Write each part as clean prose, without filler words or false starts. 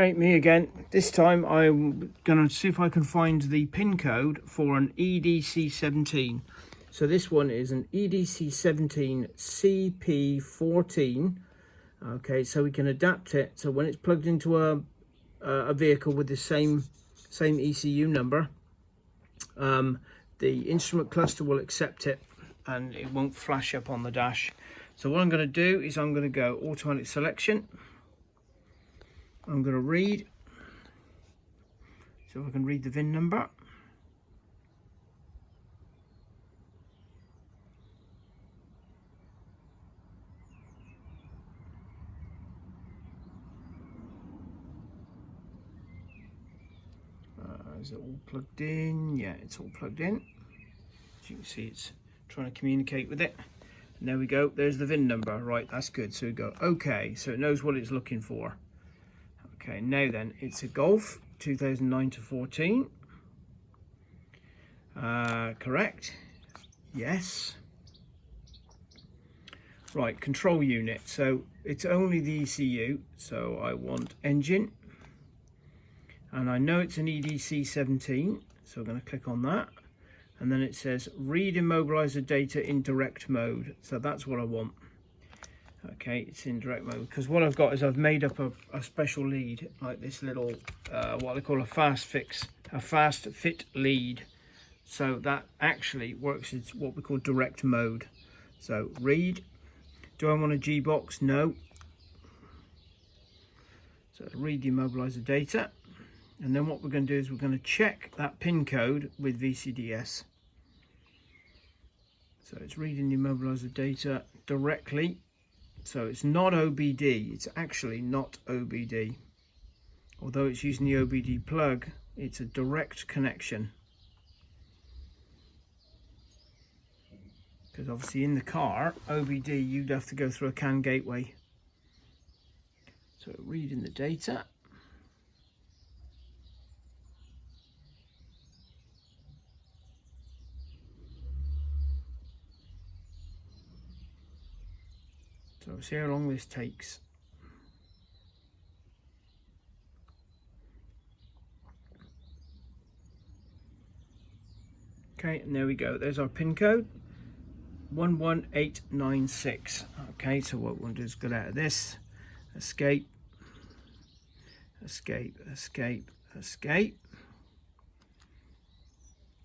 Right, me again. This time I'm going to see if I can find the pin code for an edc17. So this one is an edc17 CP14. Okay, so we can adapt it so when it's plugged into a vehicle with the same ECU number, the instrument cluster will accept it and it won't flash up on the dash. So what I'm going to do is I'm going to go automatic selection. I'm going to read, so I can read the VIN number. Is it all plugged in? Yeah, it's all plugged in. As you can see, it's trying to communicate with it. And there we go, there's the VIN number. Right, that's good. So we go, okay, so it knows what it's looking for. Okay, now then, it's a Golf 2009 to 14. Correct. Yes. Right, control unit. So it's only the ECU. So I want engine. And I know it's an edc17. So I'm going to click on that. And then it says read immobilizer data in direct mode. So that's what I want. Okay, it's in direct mode because what I've got is I've made up a special lead, like this little what I call a fast fit lead. So that actually works as what we call direct mode. So read. Do I want a G box? No. So read the immobilizer data, and then what we're going to do is we're going to check that pin code with VCDS. So it's reading the immobilizer data directly. So it's not OBD, it's actually not OBD. Although it's using the OBD plug, it's a direct connection. Because obviously in the car, OBD, you'd have to go through a CAN gateway. So reading the data. So see how long this takes. Okay, and there we go. There's our pin code, 11896. Okay, so what we'll do is get out of this, escape, escape, escape, escape,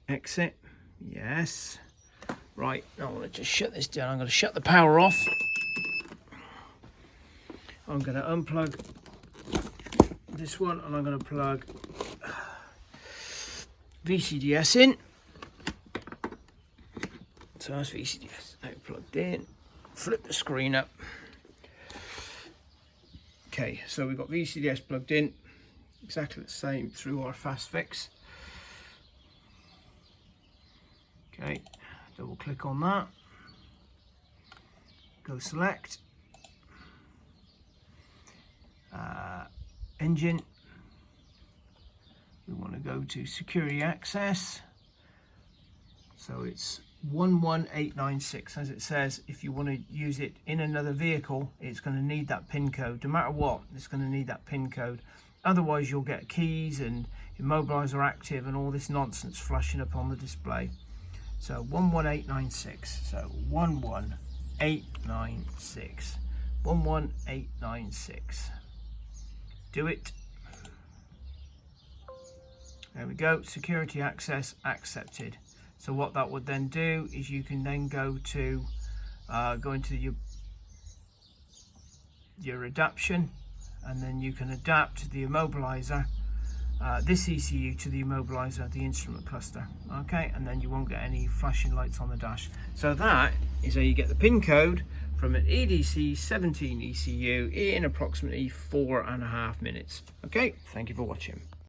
exit, yes. Right, now I'm going to just shut this down. I'm going to shut the power off. I'm going to unplug this one and I'm going to plug VCDS in. So that's VCDS now plugged in. Flip the screen up. Okay, so we've got VCDS plugged in, exactly the same through our fast fix. Okay, double click on that. Go select. Engine, we want to go to security access, so it's 11896. As it says, if you want to use it in another vehicle, it's going to need that pin code. No matter what, it's going to need that pin code, otherwise you'll get keys and immobilizer active and all this nonsense flashing up on the display. So 11896, so 11896, 11896. Do it. There we go, security access accepted. So what that would then do is you can then go to go into your adaptation, and then you can adapt the immobilizer, this ECU to the immobilizer, the instrument cluster. Okay, and then you won't get any flashing lights on the dash. So that is how you get the pin code from an edc17 ECU in approximately 4.5 minutes. Okay, thank you for watching.